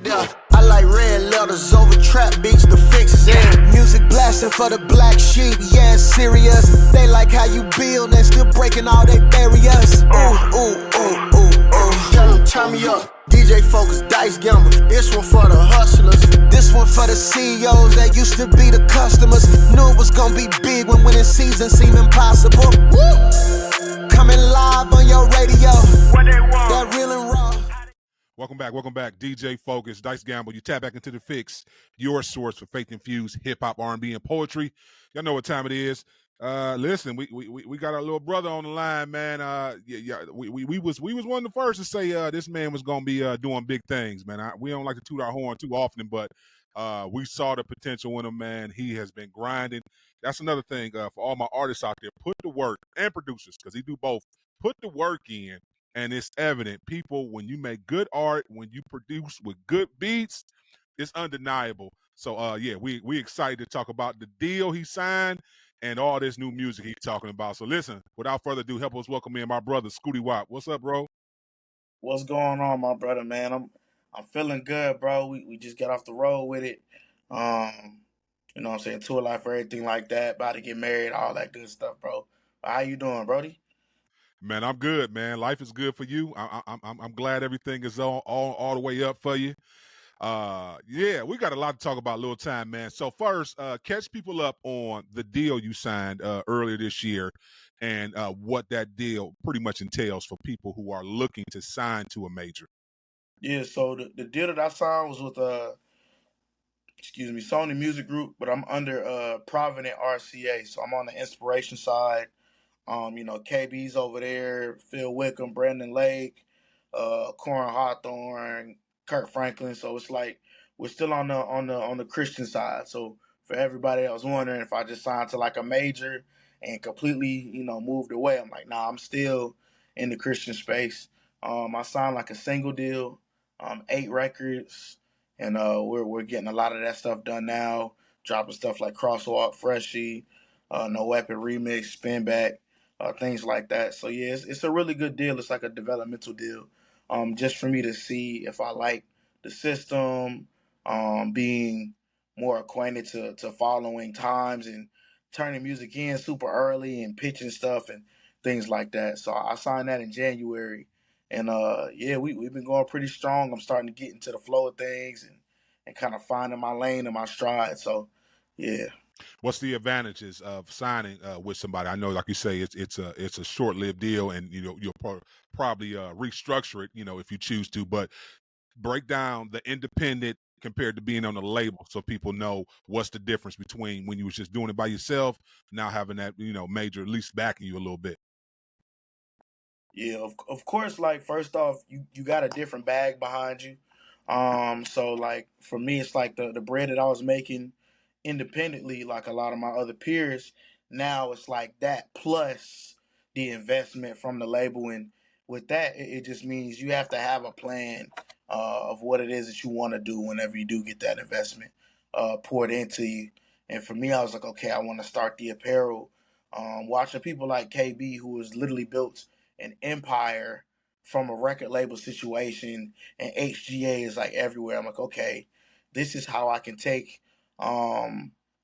Yeah, I like red letters over trap beats, the Fixx. Music blasting for the black sheep, yeah, it's serious. They like how you build and still breaking all their barriers. Ooh, ooh, ooh, ooh, ooh. Tell them, turn me up. DJ Focus, Dice Gamble. This one for the hustlers. This one for the CEOs that used to be the customers. Knew it was gonna be big when winning season seemed impossible. Woo! Coming live on your radio. What they want? That real and raw. Welcome back. DJ Focus, Dice Gamble. You tap back into the Fixx, your source for faith-infused hip-hop, R&B, and poetry. Y'all know what time it is. Listen, we got our little brother on the line, man. We was one of the first to say this man was gonna be doing big things, man. We don't like to toot our horn too often, but we saw the potential in him, man. He has been grinding. That's another thing for all my artists out there. Put the work, and producers, because he do both. Put the work in. And it's evident, people, when you make good art, when you produce with good beats, it's undeniable. So, we excited to talk about the deal he signed and all this new music he's talking about. So, listen, without further ado, help us welcome in my brother, Scootie Wop. What's up, bro? What's going on, my brother, man? I'm feeling good, bro. We just got off the road with it. You know what I'm saying? Tour life, everything like that. About to get married, all that good stuff, bro. How you doing, Brody? Man, I'm good, man. Life is good for you. I'm glad everything is all the way up for you. We got a lot to talk about, little time, man. So first, catch people up on the deal you signed earlier this year and what that deal pretty much entails for people who are looking to sign to a major. Yeah, so the deal that I signed was with Sony Music Group, but I'm under Provident RCA, so I'm on the inspiration side. KB's over there, Phil Wickham, Brandon Lake, Corin Hawthorne, Kirk Franklin. So it's like we're still on the Christian side. So for everybody that was wondering if I just signed to like a major and completely, moved away, I'm like, nah, I'm still in the Christian space. I signed like a single deal, 8 records, and we're getting a lot of that stuff done now. Dropping stuff like Crosswalk, Freshie, No Weapon Remix, Spin Back, things like that. So yeah, it's a really good deal. It's like a developmental deal, just for me to see if I like the system, being more acquainted to following times and turning music in super early and pitching stuff and things like that. So I signed that in January, and we've been going pretty strong. I'm starting to get into the flow of things and kind of finding my lane and my stride. So yeah. What's the advantages of signing with somebody? I know, like you say, it's a short-lived deal, and you'll probably restructure it, if you choose to. But break down the independent compared to being on a label, so people know what's the difference between when you was just doing it by yourself, now having that major at least backing you a little bit. Yeah, of course, like first off, you got a different bag behind you. So like for me it's like the bread that I was making independently, like a lot of my other peers, now it's like that plus the investment from the label. And with that it just means you have to have a plan of what it is that you want to do whenever you do get that investment poured into you. And for me, I was like, okay, I want to start the apparel. Watching people like KB, who was literally built an empire from a record label situation, and HGA is like everywhere. I'm like, okay, this is how I can take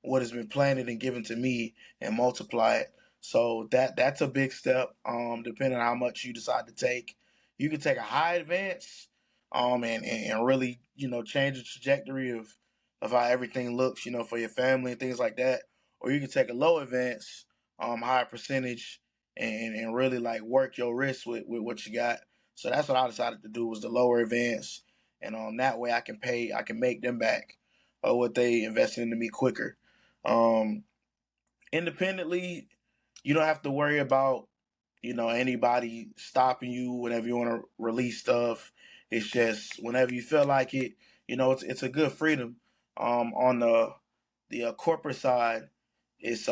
what has been planted and given to me and multiply it. So that's a big step. Depending on how much you decide to take, you can take a high advance, and really change the trajectory of how everything looks, for your family and things like that. Or you can take a low advance, high percentage, and really like work your wrist with what you got. So that's what I decided to do, was the lower advance, and that way I can make them back what they invested into me quicker. Um, Independently, you don't have to worry about anybody stopping you whenever you want to release stuff. It's just whenever you feel like it. It's a good freedom. On the corporate side, it's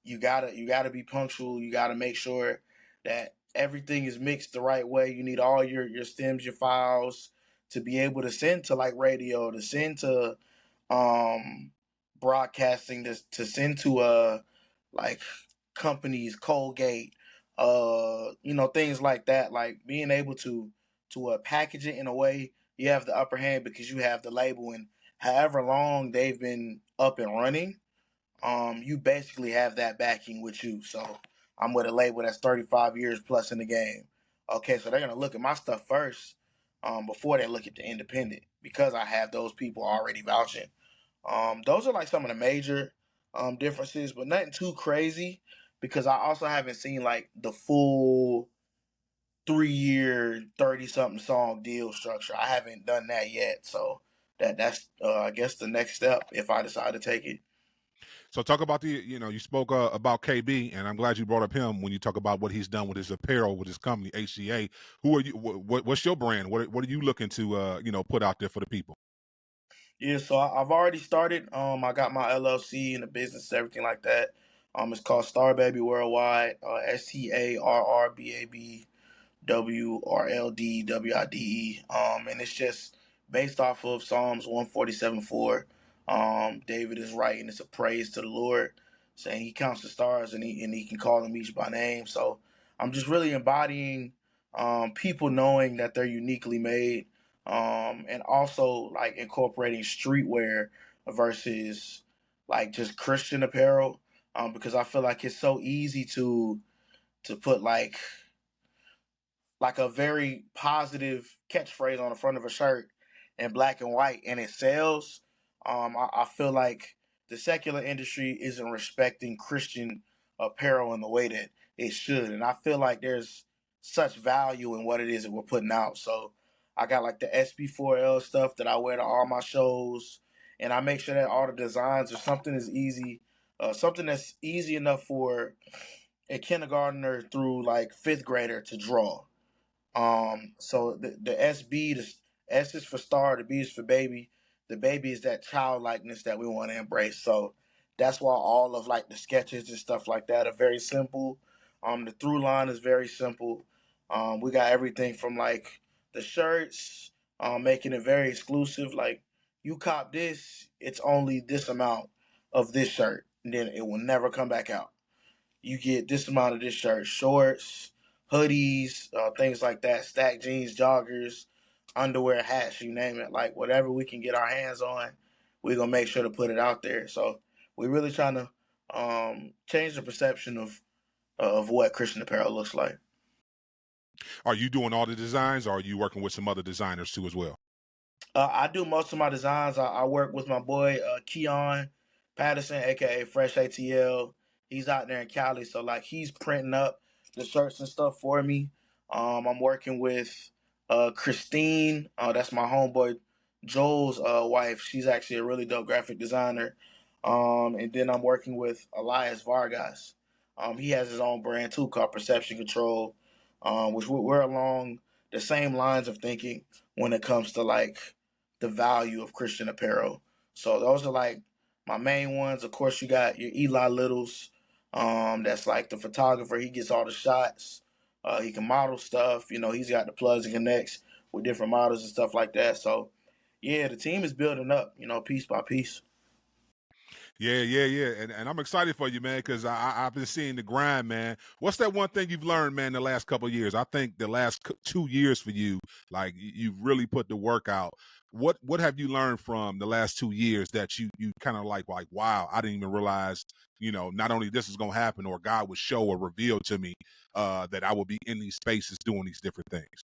you gotta be punctual. You gotta make sure that everything is mixed the right way. You need all your stems, your files to be able to send to like radio, to send to um broadcasting, to send to like companies, Colgate, things like that. Like being able to package it in a way you have the upper hand because you have the label, and however long they've been up and running, you basically have that backing with you. So I'm with a label that's 35 years plus in the game. Okay, so they're gonna look at my stuff first, before they look at the independent, because I have those people already vouching. Those are like some of the major differences, but nothing too crazy, because I also haven't seen like the full 3 year 30 something song deal structure. I haven't done that yet, so that's I guess the next step if I decide to take it. So talk about you spoke about KB, and I'm glad you brought up him when you talk about what he's done with his apparel, with his company, HGA. Who are you? What's your brand? What are you looking to, put out there for the people? Yeah, so I've already started. I got my LLC and the business, everything like that. It's called Star Baby Worldwide. STARRBAB WRLDWIDE. And it's just based off of Psalms 147:4. David is writing, it's a praise to the Lord, saying he counts the stars and he can call them each by name. So I'm just really embodying people knowing that they're uniquely made, and also like incorporating streetwear versus like just Christian apparel, because I feel like it's so easy to put like a very positive catchphrase on the front of a shirt in black and white, and it sells. I feel like the secular industry isn't respecting Christian apparel in the way that it should, and I feel like there's such value in what it is that we're putting out. So I got like the SB4L stuff that I wear to all my shows, and I make sure that all the designs are something that's easy enough for a kindergartner through like fifth grader to draw. So the SB, the S is for star, the B is for baby. The baby is that childlikeness that we want to embrace. So that's why all of like the sketches and stuff like that are very simple. The through line is very simple. We got everything from like the shirts, making it very exclusive. Like you cop this, it's only this amount of this shirt, and then it will never come back out. You get this amount of this shirt, shorts, hoodies, things like that, stack jeans, joggers, underwear, hats, you name it. Like whatever we can get our hands on, we're gonna make sure to put it out there. So we're really trying to change the perception of what Christian apparel looks like. Are you doing all the designs, or are you working with some other designers too as well? I do most of my designs. I work with my boy Keon Patterson, aka Fresh ATL. He's out there in Cali, so like he's printing up the shirts and stuff for me. I'm working with Christine. That's my homeboy Joel's wife. She's actually a really dope graphic designer. And then I'm working with Elias Vargas. He has his own brand too called Perception Control, which we're along the same lines of thinking when it comes to like the value of Christian apparel. So those are like my main ones. Of course, you got your Eli Littles. That's like the photographer. He gets all the shots. He can model stuff. You know, he's got the plugs and connects with different models and stuff like that. So yeah, the team is building up. You know, piece by piece. Yeah, and I'm excited for you, man, because I've been seeing the grind, man. What's that one thing you've learned, man, the last couple of years? I think the last 2 years for you, like you've really put the work out. What have you learned from the last 2 years that you kind of like wow, I didn't even realize, not only this is gonna happen, or God would show or reveal to me that I will be in these spaces doing these different things.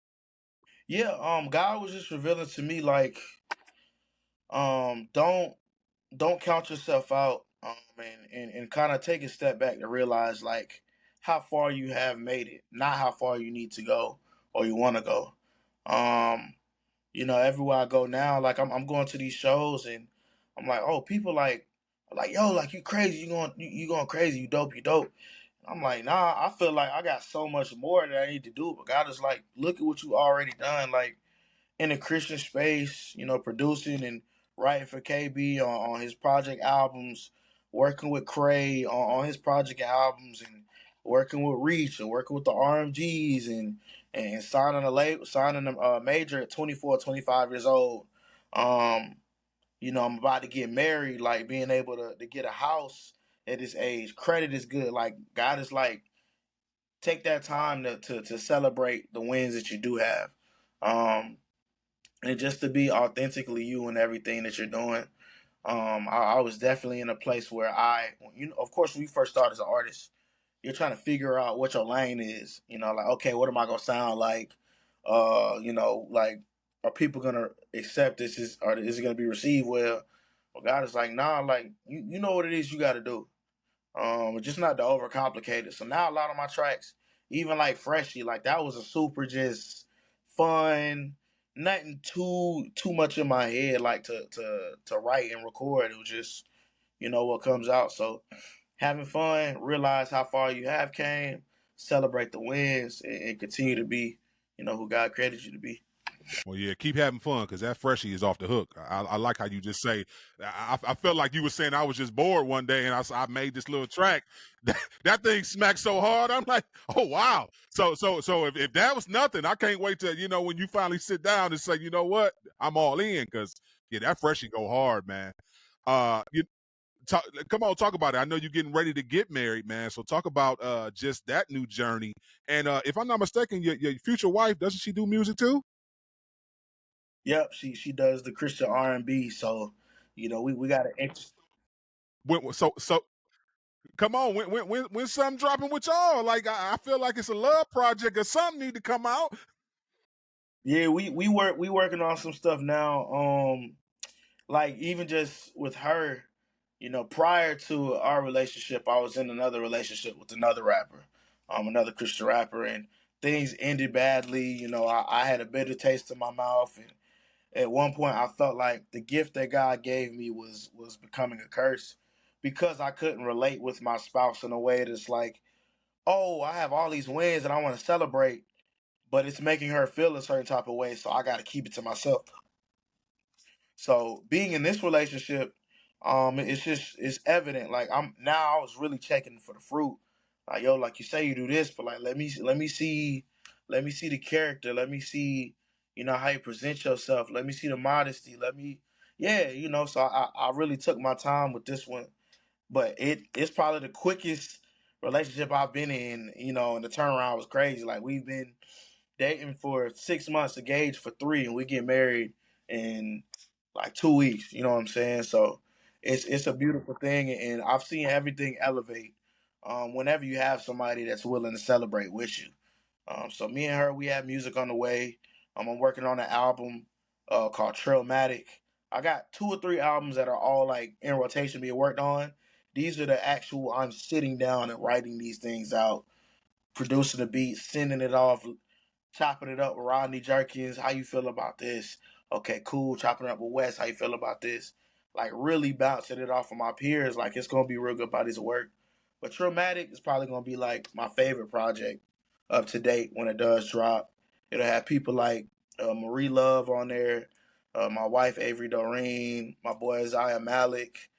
Yeah, God was just revealing to me like, don't count yourself out, and kind of take a step back to realize like how far you have made it, not how far you need to go or you want to go. Um, everywhere I go now, like I'm going to these shows and I'm like, oh, people like yo, like you crazy, you going crazy, you dope, you dope. I'm like, nah, I feel like I got so much more that I need to do, but God is like, look at what you already done. Like in a Christian space, producing and writing for KB on his project albums, working with Cray on his project albums, and working with Reach and working with the RMGs and signing a major at 24, 25 years old. Um, I'm about to get married, like being able to get a house at this age. Credit is good. Like God is like, take that time to celebrate the wins that you do have. Um, and just to be authentically you in everything that you're doing. I was definitely in a place where of course, when you first start as an artist, you're trying to figure out what your lane is. Like, okay, what am I gonna sound like? Like, are people gonna accept this? Or is it gonna be received well? Well, God is like, nah, like you know what it is you got to do. Just not to overcomplicate it. So now a lot of my tracks, even like Freshie, like that was a super just fun, nothing too much in my head, like to write and record. It was just what comes out. So having fun, realize how far you have came, celebrate the wins, and continue to be who God created you to be. Well, yeah, keep having fun because that freshie is off the hook. I like how you just say. I felt like you were saying I was just bored one day and I made this little track. That thing smacked so hard. I'm like, oh wow. So if that was nothing, I can't wait to when you finally sit down and say, you know what, I'm all in because that freshie go hard, man. You come on, talk about it. I know you're getting ready to get married, man. So talk about just that new journey. And if I'm not mistaken, your future wife, doesn't she do music too? Yep, she does the Christian R&B. So we got an interest. So come on, when something dropping with y'all? Like I feel like it's a love project or something need to come out. Yeah, we working on some stuff now. Like even just with her, prior to our relationship, I was in another relationship with another rapper, another Christian rapper, and things ended badly. I had a bitter taste in my mouth, and at one point I felt like the gift that God gave me was becoming a curse because I couldn't relate with my spouse in a way that's like, oh, I have all these wins and I want to celebrate, but it's making her feel a certain type of way, so I got to keep it to myself. So being in this relationship, it's evident. Like I was really checking for the fruit. Like, yo, like you say you do this, but like let me see the character. Let me see, how you present yourself. Let me see the modesty. Yeah. So I really took my time with this one, but it's probably the quickest relationship I've been in. And the turnaround was crazy. Like we've been dating for 6 months, engaged for 3, and we get married in like 2 weeks. You know what I'm saying? So it's a beautiful thing, and I've seen everything elevate. Whenever you have somebody that's willing to celebrate with you. So me and her, we have music on the way. I'm working on an album called Trailmatic. I got 2 or 3 albums that are all like in rotation being worked on. These are the actual. I'm sitting down and writing these things out, producing the beat, sending it off, chopping it up with Rodney Jerkins. How you feel about this? Okay, cool. Chopping it up with Wes. How you feel about this? Like really bouncing it off of my peers. Like it's gonna be real good bodies of work. But Traumatic is probably gonna be like my favorite project up to date when it does drop. It'll have people like Marie Love on there, my wife Avery Doreen, my boy Isaiah Malik,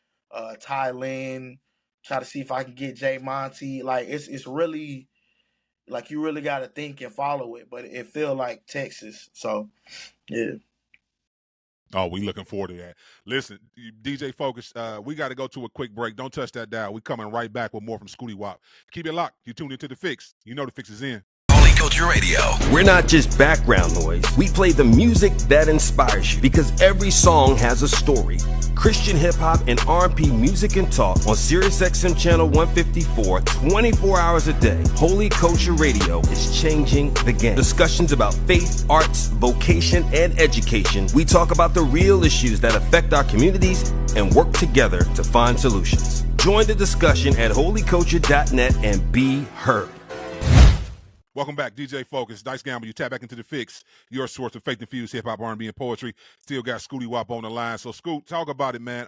Ty Lynn. Try to see if I can get Jay Monty. Like it's really like you really got to think and follow it, but it feel like Texas. So yeah. Oh, we looking forward to that. Listen, DJ Focus, we got to go to a quick break. Don't touch that dial. We coming right back with more from Scootie Wop. Keep it locked. You tuned into the Fixx. You know the Fixx is in. Holy Culture Radio. We're not just background noise. We play the music that inspires you because every song has a story. Christian hip hop and R&B music and talk on Siriusxm channel 154, 24 hours a day. Holy Culture Radio is changing the game. Discussions about faith, arts, vocation, and education. We talk about the real issues that affect our communities and work together to find solutions. Join the discussion at holyculture.net and be heard. Welcome back, DJ Focus, Dice Gamble. You tap back into the Fixx, your source of faith-infused hip-hop, R&B, and poetry. Still got Scootie Wop on the line. So, Scoot, talk about it, man.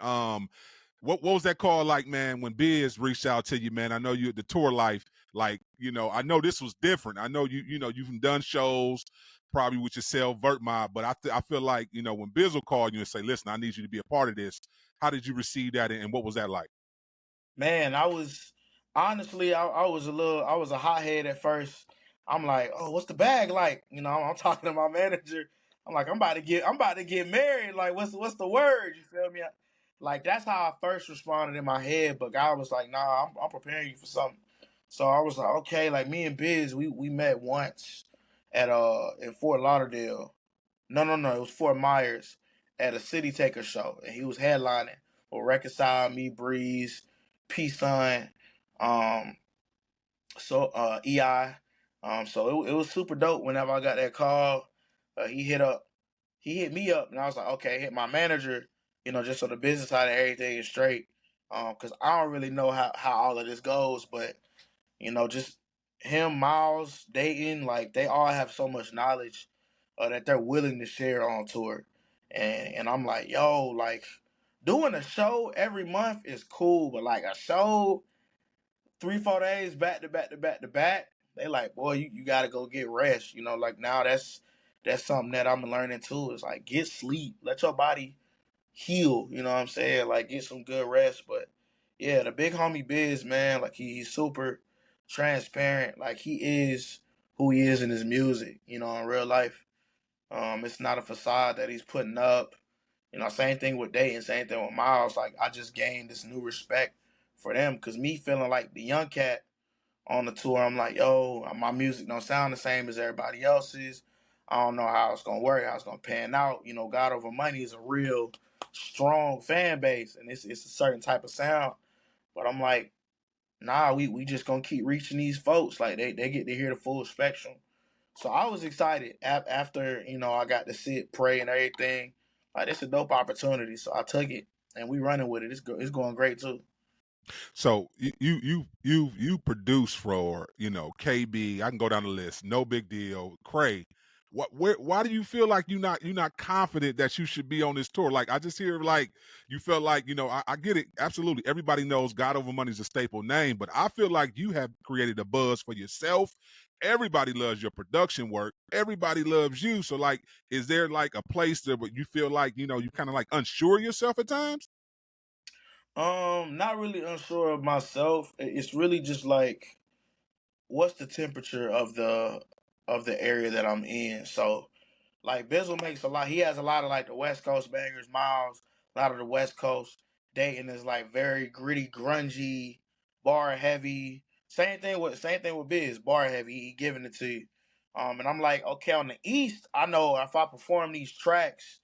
What was that call like, man, when Biz reached out to you, man? I know you the tour life, like, I know this was different. I know you've done shows probably with yourself, Vert Mob, but I feel like, when Biz will call you and say, listen, I need you to be a part of this, how did you receive that, and what was that like? Man, I was honestly, I was I was a hothead at first. I'm like, oh, what's the bag like? I'm talking to my manager. I'm like, I'm about to get married. Like, what's the word? You feel me? Like that's how I first responded in my head. But God was like, nah, I'm preparing you for something. So I was like, okay. Like me and Biz, we met once at in Fort Lauderdale. No. It was Fort Myers at a City Taker show, and he was headlining with Reconcile, Me, Breeze, P Sun, um, EI. So it was super dope. Whenever I got that call, he hit me up, and I was like, okay, hit my manager, just so the business side of everything is straight. Because I don't really know how all of this goes, but just him, Miles, Dayton, like they all have so much knowledge that they're willing to share on tour. And I'm like, yo, like doing a show every month is cool, but like a show 3-4 days back to back to back to back, they like, boy, you gotta go get rest. Like now that's something that I'm learning too. Is like get sleep, let your body heal. You know what I'm saying? Like get some good rest. But yeah, the big homie Biz, man, like he's super transparent. Like he is who he is in his music. In real life, it's not a facade that he's putting up. Same thing with Dayton, same thing with Miles. Like I just gained this new respect for them because me feeling like the young cat on the tour, I'm like, yo, my music don't sound the same as everybody else's. I don't know how it's gonna work, how it's gonna pan out. God Over Money is a real strong fan base, and it's a certain type of sound. But I'm like, nah, we just gonna keep reaching these folks. Like they get to hear the full spectrum. So I was excited after I got to sit, pray, and everything. Like it's a dope opportunity, so I took it, and we running with it. It's going great too. So you produce for KB. I can go down the list. No Big Deal. Cray. Why do you feel like you're not confident that you should be on this tour? Like I just hear like you felt like I get it absolutely. Everybody knows God Over Money is a staple name, but I feel like you have created a buzz for yourself. Everybody loves your production work. Everybody loves you. So like, is there like a place there where you feel like you kind of like unsure yourself at times? Not really unsure of myself. It's really just like what's the temperature of the area that I'm in. So like Bizzle makes a lot. He has a lot of like the West Coast bangers. Miles, a lot of the West Coast. Dayton is like very gritty, grungy, bar heavy. Same thing with Biz, bar heavy. He giving it to you. And I'm like, okay, on the East, I know if I perform these tracks,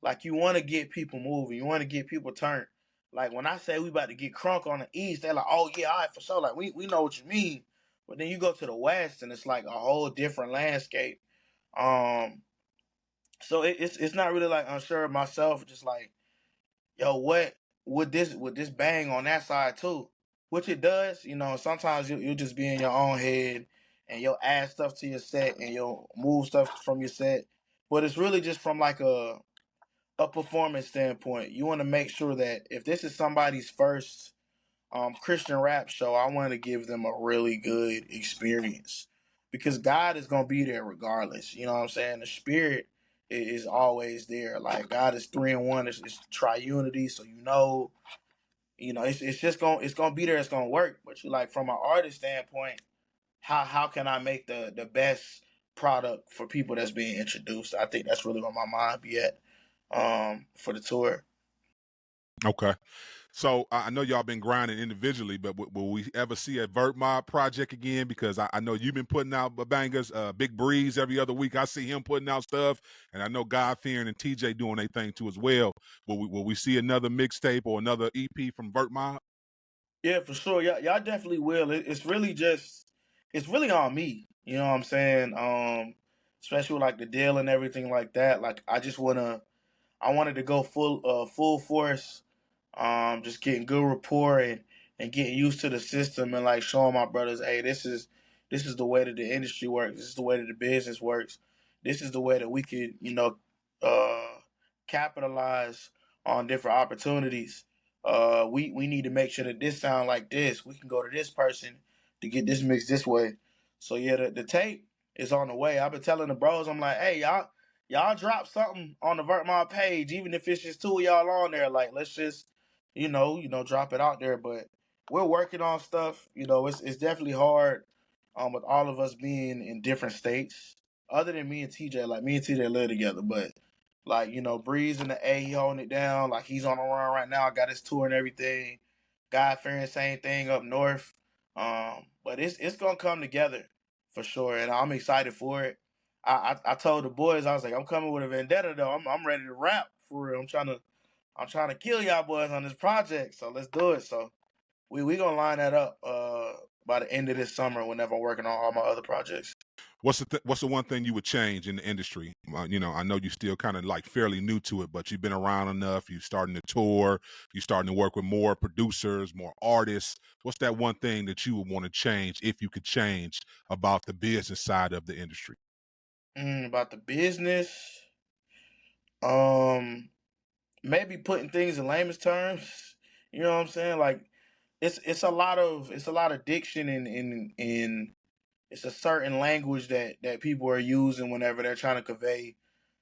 like you want to get people moving, you want to get people turned. Like when I say we about to get crunk on the East, they're like, oh yeah, all right, for sure. Like we know what you mean. But then you go to the West, and it's like a whole different landscape. Um, so it's not really like unsure of myself. Just like, yo, what would this bang on that side too? Which it does. Sometimes you'll just be in your own head, and you'll add stuff to your set, and you'll move stuff from your set. But it's really just from like a performance standpoint. You want to make sure that if this is somebody's first Christian rap show, I want to give them a really good experience because God is gonna be there regardless. You know what I'm saying? The Spirit is always there. Like God is 3 in 1. It's triunity. So it's gonna be there. It's gonna work. But you like from an artist standpoint, how can I make the best product for people that's being introduced? I think that's really where my mind be at for the tour. Okay. So I know y'all been grinding individually, but will we ever see a Vert Mob project again? Because I know you've been putting out bangers. Big Breeze every other week. I see him putting out stuff, and I know God Fearing and TJ doing their thing too as well. Will we see another mixtape or another EP from Vert Mob? Yeah, for sure. Y'all definitely will. It's really on me. You know what I'm saying? Especially with like the deal and everything like that. Like I wanted to go full force, just getting good rapport and getting used to the system and like showing my brothers, hey, this is the way that the industry works. This is the way that the business works. This is the way that we could, uh, capitalize on different opportunities. We need to make sure that this sound like this. We can go to this person to get this mixed this way. So yeah, the tape is on the way. I've been telling the bros, I'm like, hey, y'all drop something on the Vert Mob page, even if it's just two of y'all on there. Like, let's just, drop it out there. But we're working on stuff. It's definitely hard, with all of us being in different states. Other than me and TJ, like me and TJ live together, but like Breeze in the A, he holding it down. Like he's on a run right now. Got his tour and everything. God Fearing, same thing up north. But it's gonna come together for sure, and I'm excited for it. I told the boys, I was like, I'm coming with a vendetta though. I'm ready to rap for real. I'm trying to kill y'all boys on this project. So let's do it. So we gonna line that up by the end of this summer whenever I'm working on all my other projects. What's the one thing you would change in the industry? You know, I know you still kind of like fairly new to it, but you've been around enough. You starting to tour. You starting to work with more producers, more artists. What's that one thing that you would want to change if you could change about the business side of the industry? About the business, um, maybe putting things in layman's terms. You know what I'm saying? Like it's a lot of diction in it's a certain language that people are using whenever they're trying to convey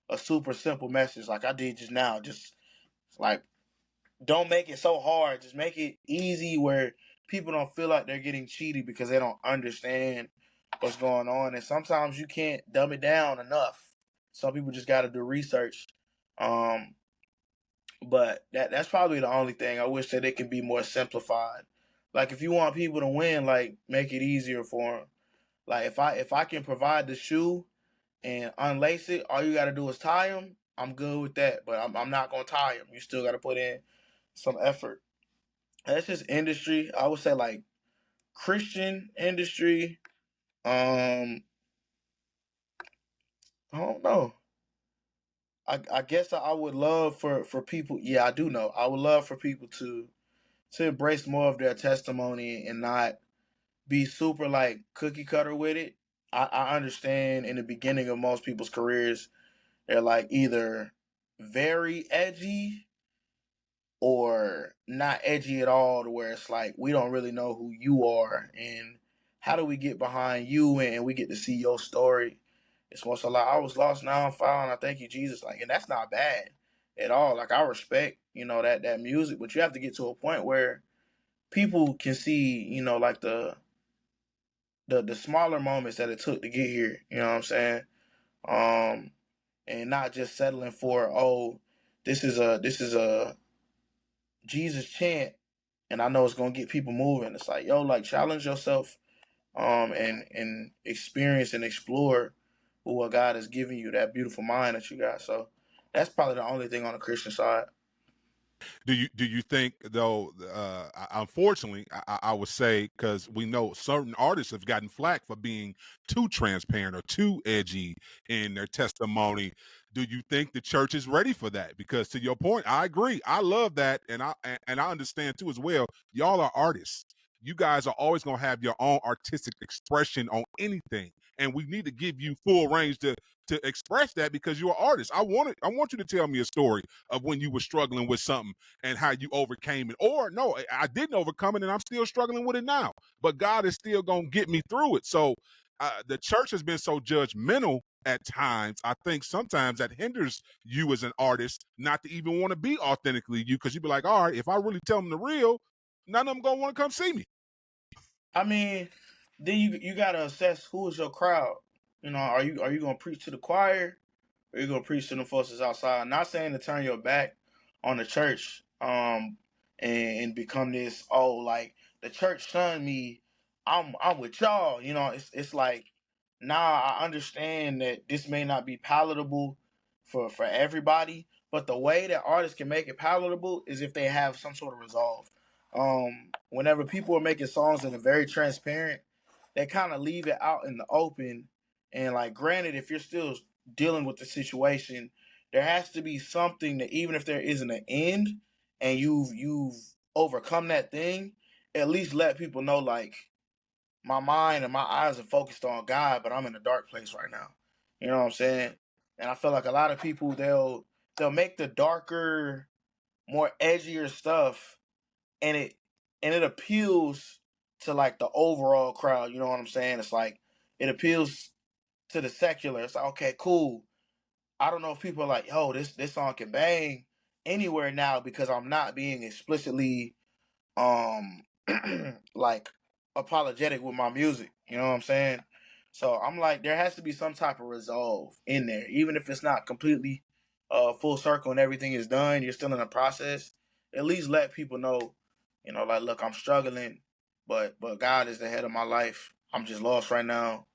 a super simple message, like I did just now. Just like don't make it so hard. Just make it easy where people don't feel like they're getting cheated because they don't understand what's going on. And sometimes you can't dumb it down enough. Some people just got to do research. Um, but that's probably the only thing. I wish that it could be more simplified. Like if you want people to win, like make it easier for them. Like if I can provide the shoe and unlace it, all you got to do is tie them. I'm good with that, but I'm not gonna tie them. You still got to put in some effort. That's just industry. I would say like Christian industry. I don't know. I guess I would love for people. Yeah, I do know. I would love for people to embrace more of their testimony and not be super like cookie cutter with it. I understand in the beginning of most people's careers, they're like either very edgy or not edgy at all, to where it's like we don't really know who you are and how do we get behind you and we get to see your story. It's once a lot. I was lost, now I'm found. I thank you, Jesus. Like, and that's not bad at all. Like, I respect, that music, but you have to get to a point where people can see, like the smaller moments that it took to get here. You know what I'm saying? Um, and not just settling for, oh, this is a Jesus chant, and I know it's gonna get people moving. It's like, yo, like challenge yourself, and experience and explore what God has given you, that beautiful mind that you got. So that's probably the only thing on the Christian side. Do you think though? Unfortunately, I would say, because we know certain artists have gotten flack for being too transparent or too edgy in their testimony. Do you think the church is ready for that? Because to your point, I agree. I love that, and I understand too as well. Y'all are artists. You guys are always gonna have your own artistic expression on anything, and we need to give you full range to express that because you're an artist. I want you to tell me a story of when you were struggling with something and how you overcame it. Or no, I didn't overcome it and I'm still struggling with it now. But God is still going to get me through it. So the church has been so judgmental at times. I think sometimes that hinders you as an artist not to even want to be authentically you, because you be like, all right, if I really tell them the real, none of them going to want to come see me. I mean, then you gotta assess who is your crowd. Are you gonna preach to the choir, or you gonna preach to the folks that's outside? Not saying to turn your back on the church, and become this, oh, like the church shunned me, I'm with y'all. It's like, nah, I understand that this may not be palatable for everybody, but the way that artists can make it palatable is if they have some sort of resolve. Whenever people are making songs that are very transparent, they kind of leave it out in the open. And like, granted, if you're still dealing with the situation, there has to be something that, even if there isn't an end and you've overcome that thing, at least let people know, like, my mind and my eyes are focused on God, but I'm in a dark place right now. You know what I'm saying? And I feel like a lot of people, they'll make the darker, more edgier stuff, and it appeals to like the overall crowd. You know what I'm saying? It's like it appeals to the secular. It's like, okay, cool. I don't know if people are like, yo, this song can bang anywhere now because I'm not being explicitly um like apologetic with my music. You know what I'm saying? So I'm like, there has to be some type of resolve in there, even if it's not completely full circle and everything is done. You're still in the process. At least let people know, like, look, I'm struggling, but God is the head of my life. I'm just lost right now.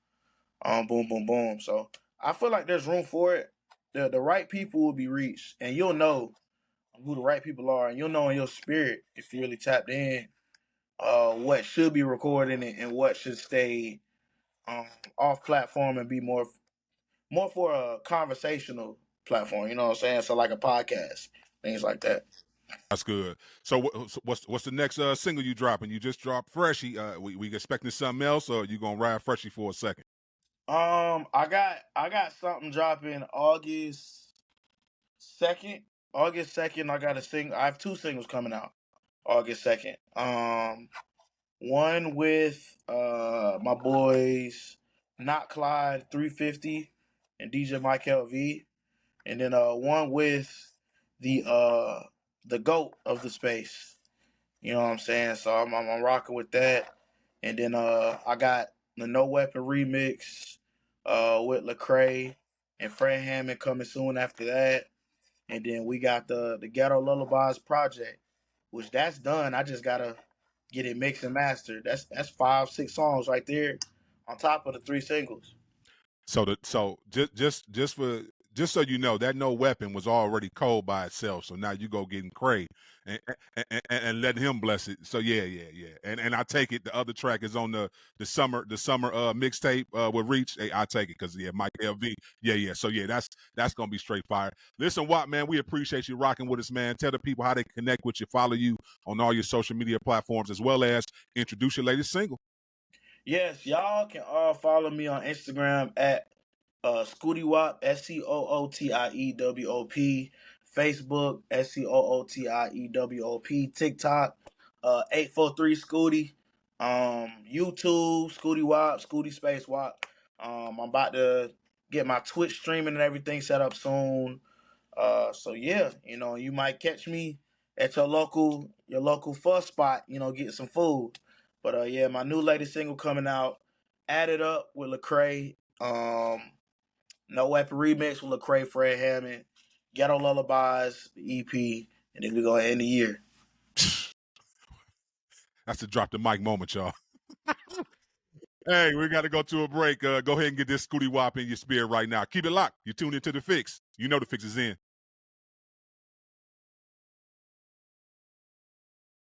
Boom, boom, boom. So I feel like there's room for it. The right people will be reached, and you'll know who the right people are, and you'll know in your spirit if you really tapped in what should be recorded and what should stay um, off platform and be more for a conversational platform. You know what I'm saying? So like a podcast, things like that. That's good. So what's the next single you dropping? You just dropped Freshie. We expecting something else, or you gonna ride Freshie for a second? I got something dropping August 2nd. August 2nd, I got a single. I have two singles coming out August 2nd. One with my boys Not Clyde 350 and DJ Mike LV, and then one with the GOAT of the space. You know what I'm saying? So I'm rocking with that. And then I got the No Weapon remix with Lecrae and Fred Hammond coming soon after that. And then we got the Ghetto Lullabies project, which that's done. I just gotta get it mixed and mastered. That's 5-6 songs right there on top of the 3 singles. So just so you know, that No Weapon was already cold by itself. So now you go getting Cray and letting him bless it. So yeah. And I take it the other track is on the summer mixtape with Reach. Hey, I take it because Mike LV. Yeah. So yeah, that's gonna be straight fire. Listen, Watt, man, we appreciate you rocking with us, man. Tell the people how they connect with you, follow you on all your social media platforms, as well as introduce your latest single. Yes, y'all can all follow me on Instagram at Scootie Wop, SCOOTIEWOP, Facebook, SCOOTIEWOP, TikTok, 843 Scootie, YouTube, Scootie Wop, Scootie Space Wop. I'm about to get my Twitch streaming and everything set up soon. So yeah, you might catch me at your local fuss spot, getting some food. But yeah, my new latest single coming out, Add It Up with Lecrae. No Weapon remix with Lecrae, Fred Hammond, Ghetto Lullabies, the EP, and then we gonna end the year. That's the drop the mic moment, y'all. Hey, we got to go to a break. Go ahead and get this Scootie Wop in your spirit right now. Keep it locked. You're tuned into The Fixx. You know The Fixx is in.